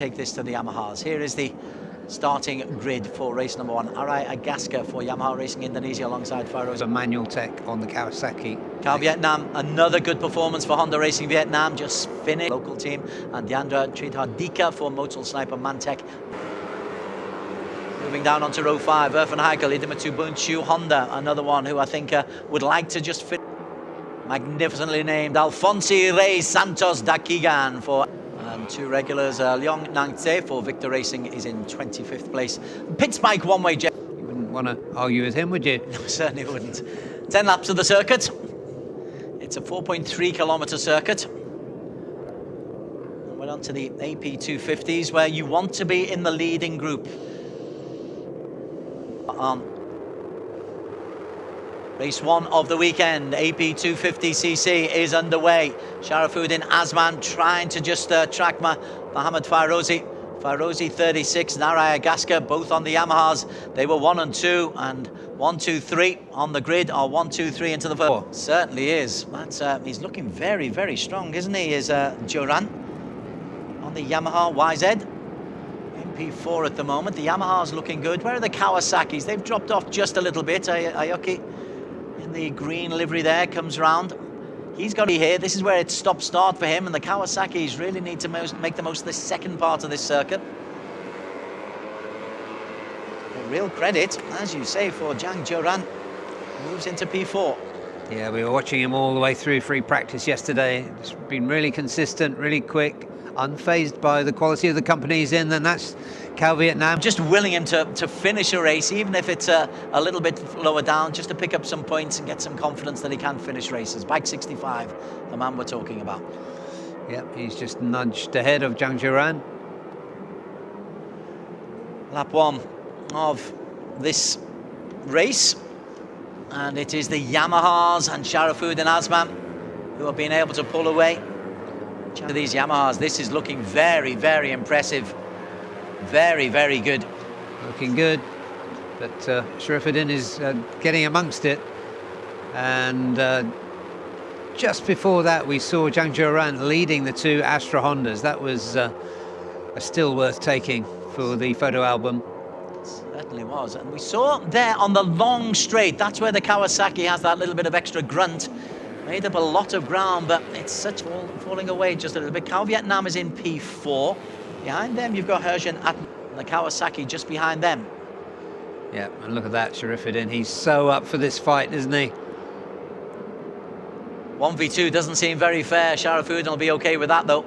Take this to the Yamahas. Here is the starting grid for race number 1. Vedaegapratama for Yamaha Racing Indonesia alongside Faroes. A manual tech on the Kawasaki. Vietnam, another good performance for Honda Racing Vietnam, just finished. Local team, and Diandra Tridhardika for Motul Sniper Mantec. Moving down onto row 5, Irfan Heikel, Idimatu Bunchu, Honda, another one who I think would like to just fit. Magnificently named Alfonsi Rey Santos Dakigan for. And two regulars, Leong Nangte for Victor Racing is in 25th place. Pit bike one-way jet. You wouldn't want to argue with him, would you? No, certainly wouldn't. 10 laps of the circuit. It's a 4.3 kilometre circuit. And we're on to the AP250s, where you want to be in the leading group. Race 1 of the weekend, AP250cc is underway. Sharafuddin Azman trying to just track Mohamed Fairozi. Fairozi 36, Vedaegapratama, both on the Yamahas. They were 1 and 2, and 1, 2, 3 on the grid, or 1, 2, 3 into the first. Oh. Certainly is. That's he's looking very, very strong, isn't he? Is Joran on the Yamaha YZ. P4 at the moment. The Yamaha's looking good. Where are the Kawasaki's? They've dropped off just a little bit. Aoki in the green livery there comes round. He's got to be here. This is where it's stop-start for him, and the Kawasaki's really need to make the most of the second part of this circuit. A real credit, as you say, for Zhang Joran. Moves into P4. Yeah, we were watching him all the way through free practice yesterday. It's been really consistent, really quick, unfazed by the quality of the company he's in, and that's Cal Vietnam. Just willing him to finish a race, even if it's a little bit lower down, just to pick up some points and get some confidence that he can finish races. Bike 65, the man we're talking about. Yep, he's just nudged ahead of Zhang Joran. Lap 1 of this race, and it is the Yamahas and Sharafuddin Azman who have been able to pull away. These Yamahas, this is looking very, very impressive. Very, very good. Looking good, but Sharafuddin is getting amongst it. And just before that, we saw Zhang Joran leading the two Astra Hondas. That was a still worth taking for the photo album. It certainly was. And we saw there on the long straight, that's where the Kawasaki has that little bit of extra grunt. Made up a lot of ground, but it's such falling away just a little bit. Cal Vietnam is in P4. Behind them, you've got Herjan and the Kawasaki just behind them. Yeah, and look at that, Sharafuddin. He's so up for this fight, isn't he? 1v2 doesn't seem very fair. Sharafuddin will be okay with that, though.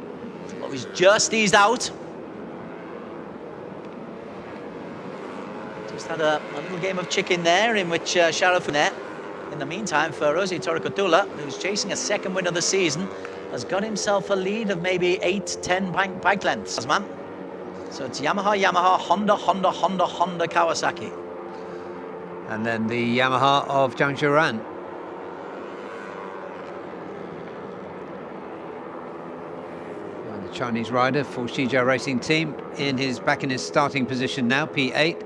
But he's just eased out. Just had a little game of chicken there, in which Sharafuddin. In the meantime, Ferozi Torikotula, who's chasing a second win of the season, has got himself a lead of maybe 8-10 bike lengths. Man. So it's Yamaha, Honda, Kawasaki. And then the Yamaha of Zhang Joran. And the Chinese rider for Shizhou Racing Team back in his starting position now, P8.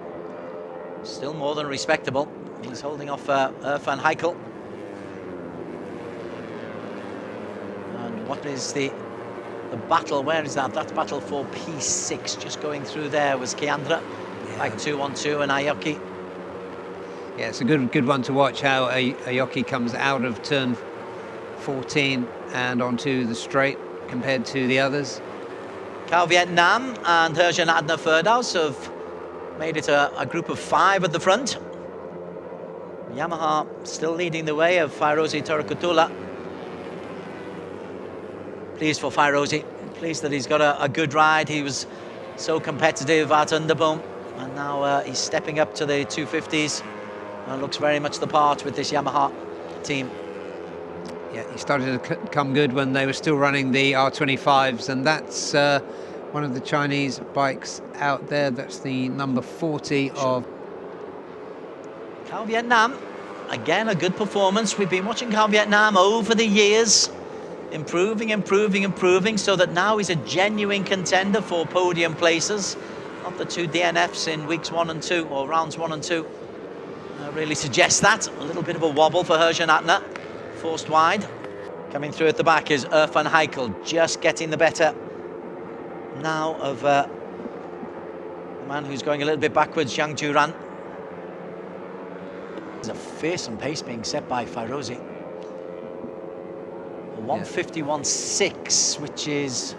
Still more than respectable. He's holding off Irfan Heikel. And what is the battle? Where is that? That's battle for P6. Just going through there was Keandra. Yeah. Like 2-1-2 and Aoki. Yeah, it's a good one to watch how Aoki comes out of turn 14 and onto the straight compared to the others. Cal Vietnam and Herjan Adna Ferdaus have made it a group of 5 at the front. Yamaha still leading the way of Ferozi Torikotula. Pleased for Ferozi, pleased that he's got a good ride. He was so competitive at Underboom, and now he's stepping up to the 250s and looks very much the part with this Yamaha team. Yeah, he started to come good when they were still running the R25s, and that's one of the Chinese bikes out there. That's the number 40 of Cal Vietnam. Again, a good performance. We've been watching Cal Vietnam over the years, improving, so that now he's a genuine contender for podium places. Not the 2 DNFs in weeks 1 and 2, or rounds 1 and 2. Really suggests that. A little bit of a wobble for Herjan Atna, forced wide. Coming through at the back is Irfan Heikel, just getting the better now of The man who's going a little bit backwards, Zhang Juran. There's a fearsome pace being set by Fairozi. 151.6, which is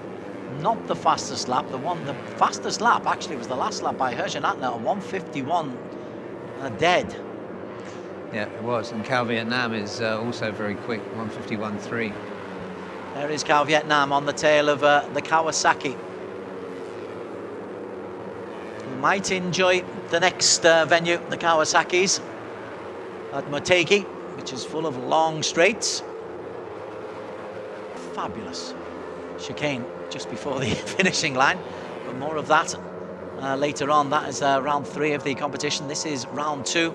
not the fastest lap. The fastest lap actually was the last lap by Hergenatner, at 151 dead. Yeah, it was. And Cal Vietnam is also very quick, 151.3. There is Cal Vietnam on the tail of the Kawasaki. We might enjoy the next venue, the Kawasaki's, at Motegi, which is full of long straights. Fabulous chicane just before the finishing line, but more of that later on. That is round 3 of the competition. This is round 2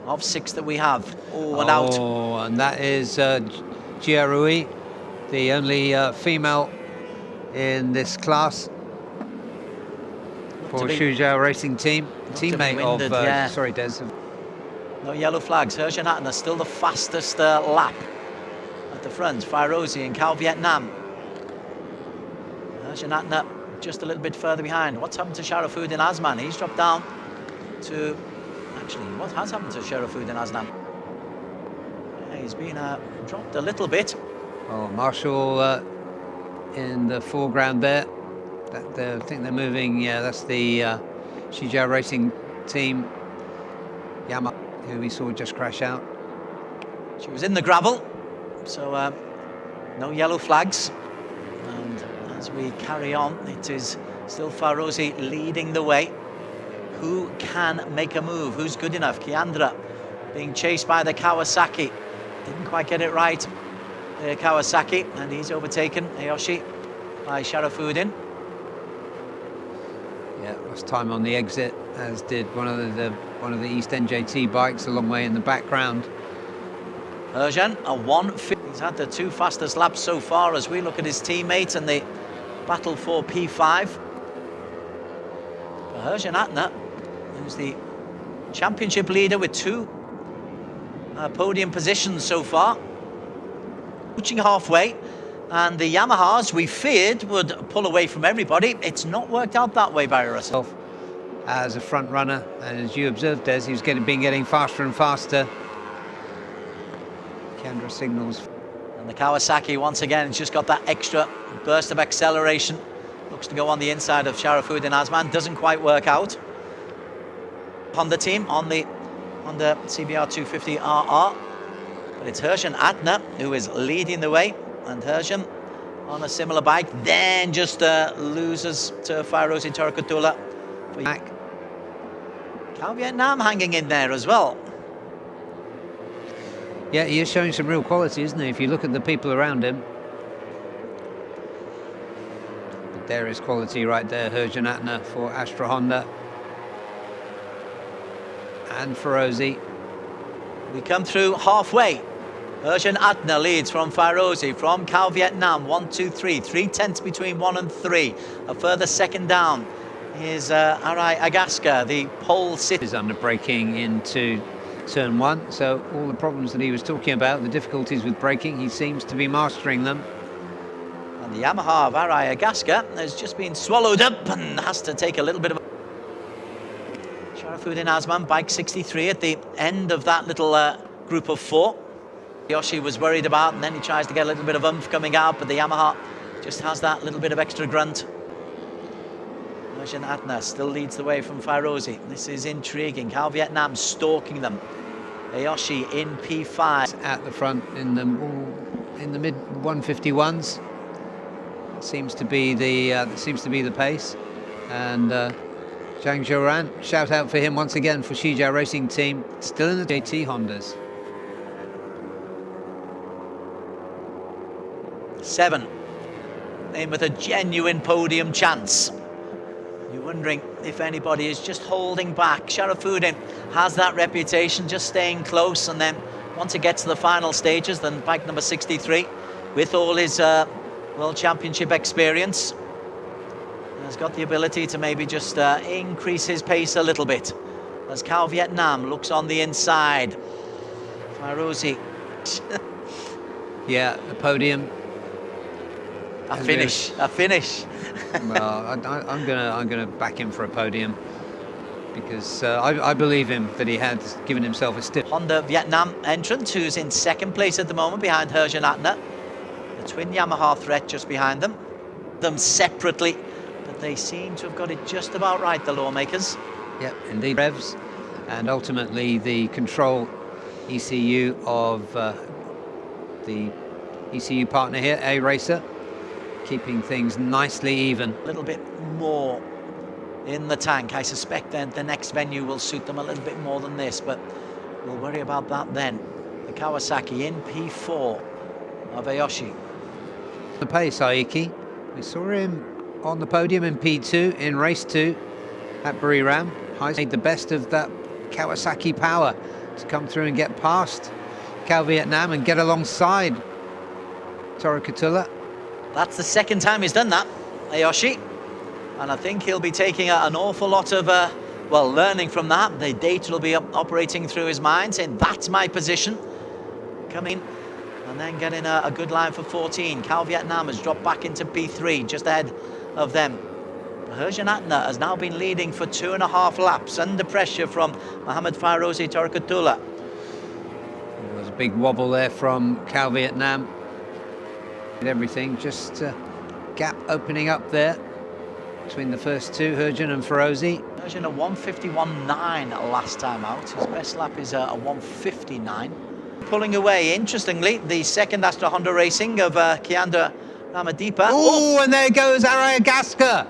of 6 that we have. Oh, and out. Oh, and that is Jia Rui, the only female in this class for Zhuhai Racing Team, teammate of yeah. sorry, Des. No yellow flags. Hergenatner still the fastest lap at the front. Fairozi and Cal Vietnam. Hergenatner just a little bit further behind. What's happened to Sharafuddin Azman? He's dropped down to... Actually, what has happened to Sharafuddin Azman? Yeah, he's been dropped a little bit. Oh, Marshall in the foreground there. I think they're moving. Yeah, that's the Zhuhai Racing Team Yamaha, who we saw just crash out. She was in the gravel, so no yellow flags. And as we carry on, it is still Fairozi leading the way. Who can make a move? Who's good enough? Kiandra being chased by the Kawasaki. Didn't quite get it right. The Kawasaki, and he's overtaken Ayoshi by Sharafuddin. Yeah, lost time on the exit, as did one of the East NJT bikes a long way in the background. Hergen, a 150. He's had the 2 fastest laps so far as we look at his teammates and the battle for P5. For Hergenatner, who's the championship leader with 2 podium positions so far. Reaching halfway, and the Yamahas we feared would pull away from everybody. It's not worked out that way, Barry Russell. As a front runner, and as you observed, Des, he's been getting faster and faster. Kendra signals. And the Kawasaki once again has just got that extra burst of acceleration. Looks to go on the inside of Sharafuddin Azman. Doesn't quite work out. Honda team on the CBR 250 RR. But it's Hergenatner who is leading the way, and Hergen on a similar bike, then just loses to Fairozi Torikotula. Back. Cal Vietnam hanging in there as well. Yeah, he is showing some real quality, isn't he? If you look at the people around him. But there is quality right there. Hergenatner for Astra Honda. And Fairozi. We come through halfway. Hergenatner leads from Fairozi, from Cal Vietnam. 1, 2, 3. 3 tenths between 1 and 3. A further second down is Arai Agaska, the pole sitter. Is under braking into turn 1. So all the problems that he was talking about, the difficulties with braking, he seems to be mastering them. And the Yamaha of Arai Agaska has just been swallowed up and has to take a little bit of... Sharafuddin Azman, bike 63 at the end of that little group of 4. Yoshi was worried about, and then he tries to get a little bit of oomph coming out, but the Yamaha just has that little bit of extra grunt. Hergenatner still leads the way from Fairozi. This is intriguing. Cal Vietnam stalking them. Ayoshi in P5. At the front in the mid 151s. Seems to be the pace. And Zhang Juran, shout out for him once again for Zhuhai Racing Team, still in the JT Hondas. 7, in with a genuine podium chance. You're wondering if anybody is just holding back. Sharafuddin has that reputation, just staying close, and then once it gets to the final stages, then bike number 63, with all his World Championship experience, has got the ability to maybe just increase his pace a little bit. As Cal Vietnam looks on the inside. Fairozi. Yeah, the podium. A finish. Well, I'm gonna back him for a podium because I believe him that he has given himself a stiff. Honda Vietnam entrant who's in second place at the moment behind Hergen-Attner. The twin Yamaha threat just behind them. Them separately, but they seem to have got it just about right, the lawmakers. Yep, indeed. Revs, and ultimately the control ECU of the ECU partner here, A Racer, keeping things nicely even. A little bit more in the tank. I suspect that the next venue will suit them a little bit more than this, but we'll worry about that then. The Kawasaki in P4 of Aoshi. The pace, Aiki. We saw him on the podium in P2 in race 2 at Buriram. Made the best of that Kawasaki power to come through and get past Cal Vietnam and get alongside Toru Kotula. That's the second time he's done that, Aoshi. And I think he'll be taking an awful lot of, well, learning from that. The data will be operating through his mind, saying, that's my position. Coming and then getting a good line for 14. Cal Vietnam has dropped back into P3, just ahead of them. Hergen-Attner has now been leading for 2.5 laps under pressure from Mohamed Fairozi Toru Kotula. There was a big wobble there from Cal Vietnam. Everything, just gap opening up there between the first two, Hergen and Fairozi. Hergen a 151.9 last time out. His best lap is a 159. Pulling away, interestingly, the second Astra Honda Racing of Kiandra Ramadhipa. Oh, and there goes Aragaska.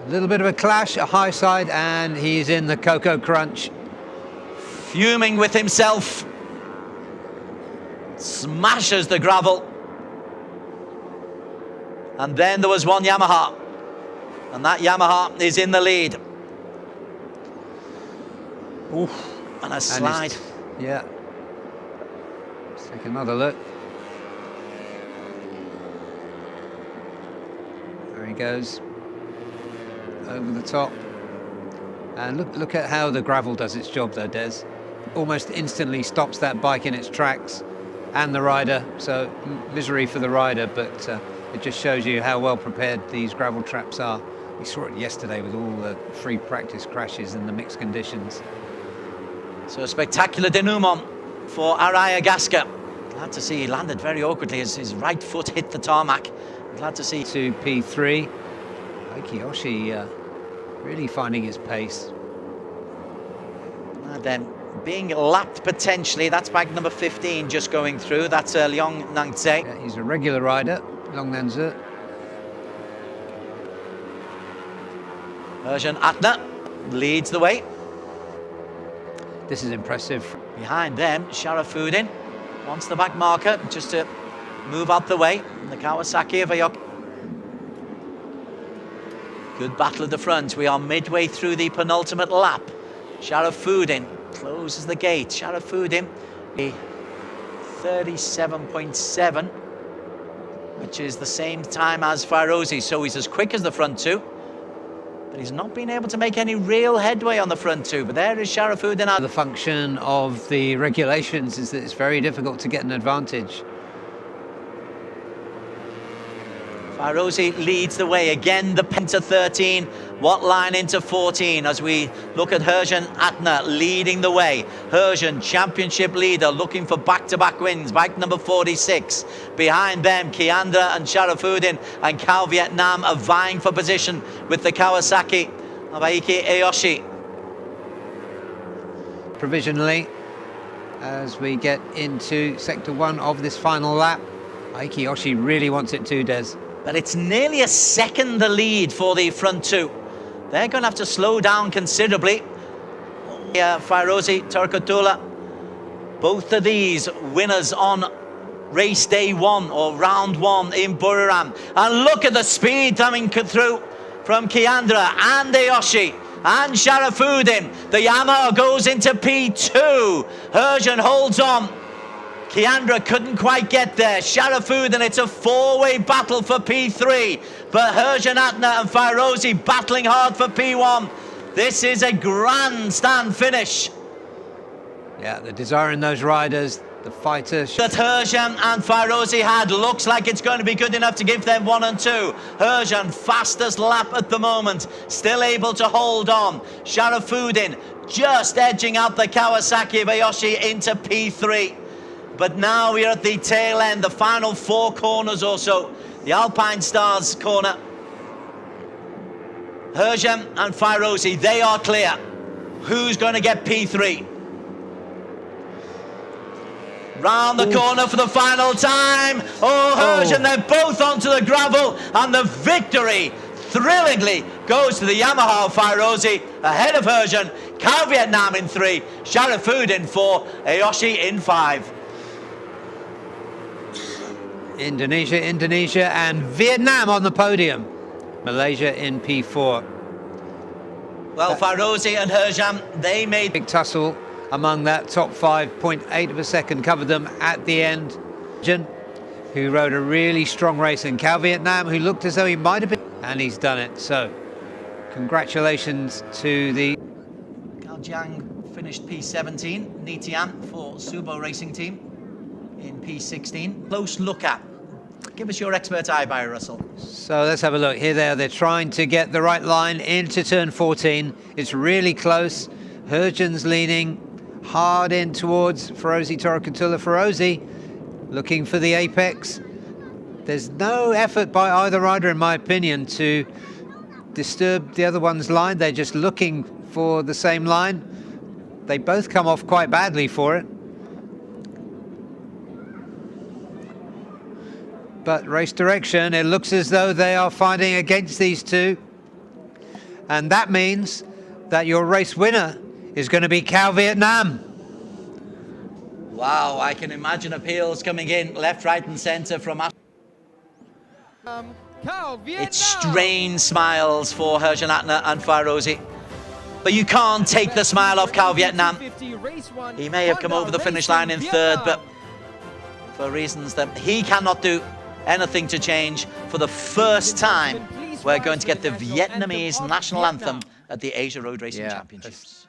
A little bit of a clash, a high side, and he's in the Coco Crunch. Fuming with himself. Smashes the gravel. And then there was one Yamaha. And that Yamaha is in the lead. Oof. And a slide. Yeah. Let's take another look. There he goes. Over the top. And look at how the gravel does its job though, Des. Almost instantly stops that bike in its tracks and the rider. So misery for the rider, but it just shows you how well prepared these gravel traps are. We saw it yesterday with all the free practice crashes in the mixed conditions. So a spectacular denouement for Aragaska. Glad to see he landed very awkwardly as his right foot hit the tarmac. Glad to see. To P3. Kiyoshi really finding his pace. And then being lapped potentially, that's bike number 15 just going through. That's Liang Nangze. Yeah, he's a regular rider, Long Nanze. Hergen-Attner leads the way. This is impressive. Behind them, Sharafuddin wants the back marker just to move out the way. The Kawasaki of Aoki. Good battle at the front. We are midway through the penultimate lap. Sharafuddin closes the gate. Sharafuddin, a 37.7, which is the same time as Fairozi. So he's as quick as the front two. But he's not been able to make any real headway on the front two. But there is Sharafuddin. The function of the regulations is that it's very difficult to get an advantage. Fairozi leads the way again. The Penta 13. What line into 14 as we look at Hergen-Attner leading the way. Hergen, championship leader, looking for back-to-back wins. Bike number 46. Behind them, Kiandra and Sharafuddin and Cal Vietnam are vying for position with the Kawasaki of Aiki Aoshi. Provisionally, as we get into sector 1 of this final lap, Aiki Aoshi really wants it too, Des. But it's nearly a second the lead for the front two. They're going to have to slow down considerably. Fairozi, Toru Kotula, both of these winners on race day 1 or round 1 in Buriram. And look at the speed coming through from Kiandra and Aoshi and Sharafuddin. The Yamaha goes into P2. Hergen holds on. Kiandra couldn't quite get there. Sharafuddin, it's a four-way battle for P3. But Hergen-Attner and Fairozi battling hard for P1. This is a grandstand finish. Yeah, the desire in those riders, the fighter. That Herjan and Fairozi had looks like it's going to be good enough to give them 1 and 2. Herjan, fastest lap at the moment, still able to hold on. Sharafuddin just edging out the Kawasaki Bayoshi into P3. But now we're at the tail end, the final 4 corners or so. The Alpine Stars corner. Herjan and Fairozi, they are clear. Who's going to get P3? Round the corner for the final time. Oh, Herjan, they're both onto the gravel, and the victory thrillingly goes to the Yamaha Fairozi ahead of Herjan. Cal Vietnam in 3, Sharafuddin in 4, Ayoshi in 5. Indonesia and Vietnam on the podium. Malaysia in P4. Well, Fairozi and Herjan, they made big tussle among that top 5.8 of a second, covered them at the end. Who rode a really strong race, and Cal Vietnam, who looked as though he might have been, and he's done it. So congratulations to the Cao Jiang finished P17, Nitian for Subo Racing Team in P16. Close look at. Give us your expert eye, Barry Russell. So let's have a look. Here they are. They're trying to get the right line into turn 14. It's really close. Herjan's leaning hard in towards Ferozi Torricatula. Ferozi looking for the apex. There's no effort by either rider, in my opinion, to disturb the other one's line. They're just looking for the same line. They both come off quite badly for it. But race direction, it looks as though they are fighting against these two. And that means that your race winner is going to be Cal Vietnam. Wow, I can imagine appeals coming in left, right and centre from It's strained smiles for Herjan Atner and Fairozi. But you can't take the smile off Cal Vietnam. He may have come over the finish line in 3rd, but for reasons that he cannot do anything to change, for the first time, we're going to get the Vietnamese national anthem at the Asia Road Racing Championships.